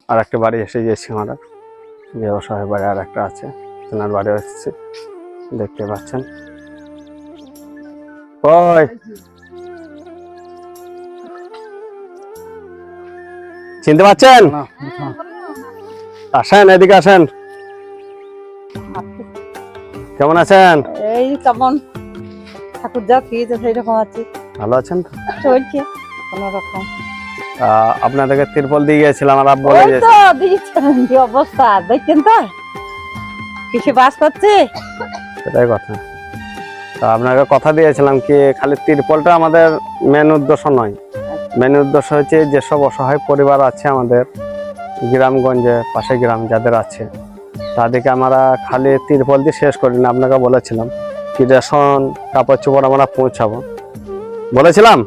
আর একটা বাড়ি এসে গেছি আমরা, যে অসহায় বাড়ি আর একটা আছে, তেনার বাড়ি এসেছি, দেখতে পাচ্ছেন। ওই চিনতে পাচ্ছেন? আসেন, এদিকে আসেন। কেমন আছেন? এই কেমন ঠাকুর যা খেয়েছে সেই রকম আছে। ভালো আছেন তো? চলছে কোন রকম। আপনাদেরকে তিরপল দিয়ে গিয়েছিলাম, আর আপ বলে ওই তো গিয়েছিলেন। দিয়েছেন কি অবস্থা দেখছেন তো, কিসে বাস করছে। সেটাই কথা। তা আপনাকে কথা দিয়েছিলাম কি, খালি তিরপলটা আমাদের মেন উদ্দেশ্য নয়। মেন উদ্দেশ্য হচ্ছে যেসব অসহায় পরিবার আছে আমাদের গ্রামগঞ্জে, পাশে গ্রাম যাদের আছে, তাদেরকে আমরা খালি তিরপল দিয়ে শেষ করি না। আপনাকে বলেছিলাম কি রেশন, কাপড় চোপড় আমরা পৌঁছাবো বলেছিলাম,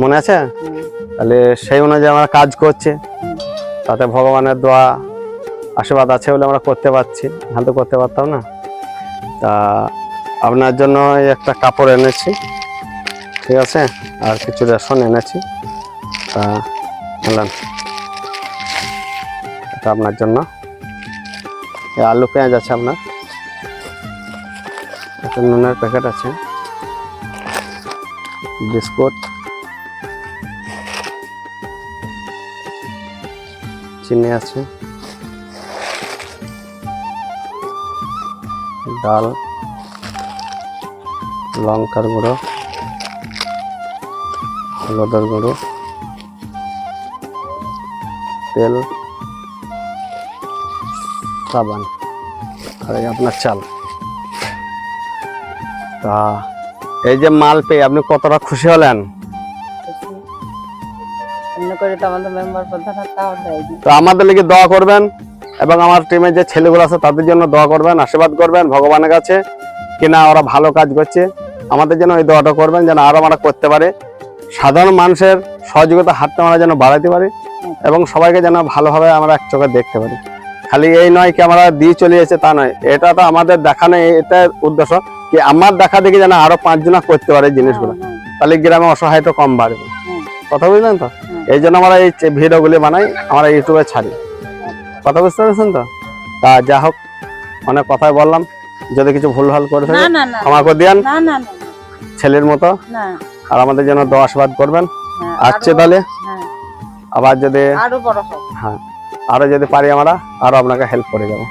মনে আছে? তাহলে সেই অনুযায়ী আমরা কাজ করছি, তাতে ভগবানের দোয়া আশীর্বাদ আছে বলে আমরা করতে পারছি, নাহলে তো করতে পারতাম না। তা আপনার জন্য একটা কাপড় এনেছি, ঠিক আছে, আর কিছু রেশন এনেছি। তা বললাম এটা আপনার জন্য। আলু পেঁয়াজ আছে আপনার, একটা নুনের প্যাকেট আছে, বিস্কুট, চিনি আছে, ডাল, লঙ্কার গুঁড়ো, হলুদের গুঁড়ো, তেল, সাবান, আর এই আপনার চাল। তা এই যে মাল পেয়ে আপনি কতটা খুশি হলেন? তো আমাদের লিগে দোয়া করবেন, এবং আমার টিমের যে ছেলেগুলো আছে তাদের জন্য দোয়া করবেন, আশীর্বাদ করবেন ভগবানের কাছে কিনা ওরা ভালো কাজ করছে। আমাদের জন্য ওই দোয়াটা করবেন যেন আরো আমরা করতে পারি, সাধারণ মানুষের সহযোগিতা হাতটা আমরা যেন বাড়াতে পারি, এবং সবাইকে যেন ভালোভাবে আমরা এক চোখে দেখতে পারি। খালি এই নয় কি আমরা দিয়ে চলে এসেছে তা নয়, এটা তো আমাদের দেখানো, এটা উদ্দেশ্য কি আমার দেখা দেখি যেন আরো 5 জনা করতে পারে জিনিসগুলো, তাহলে গ্রামে অসহায়টা কম বাড়বে। কথা বুঝলেন তো? এই জন্য আমরা এই ভিডিওগুলি বানাই, আমরা ইউটিউবে ছাড়ি। কথা বুঝতে পেরেছেন তো? তা যা হোক, অনেক কথাই বললাম, যদি কিছু ভুল ভাল করে থাকি ক্ষমা করে দিয়েন ছেলের মতো, আর আমাদের জন্য দোয়া আশীর্বাদ করবেন। আসছে তাহলে আবার যদি, হ্যাঁ, আরো যদি পারি আমরা আরো আপনাকে হেল্প করে যাবো।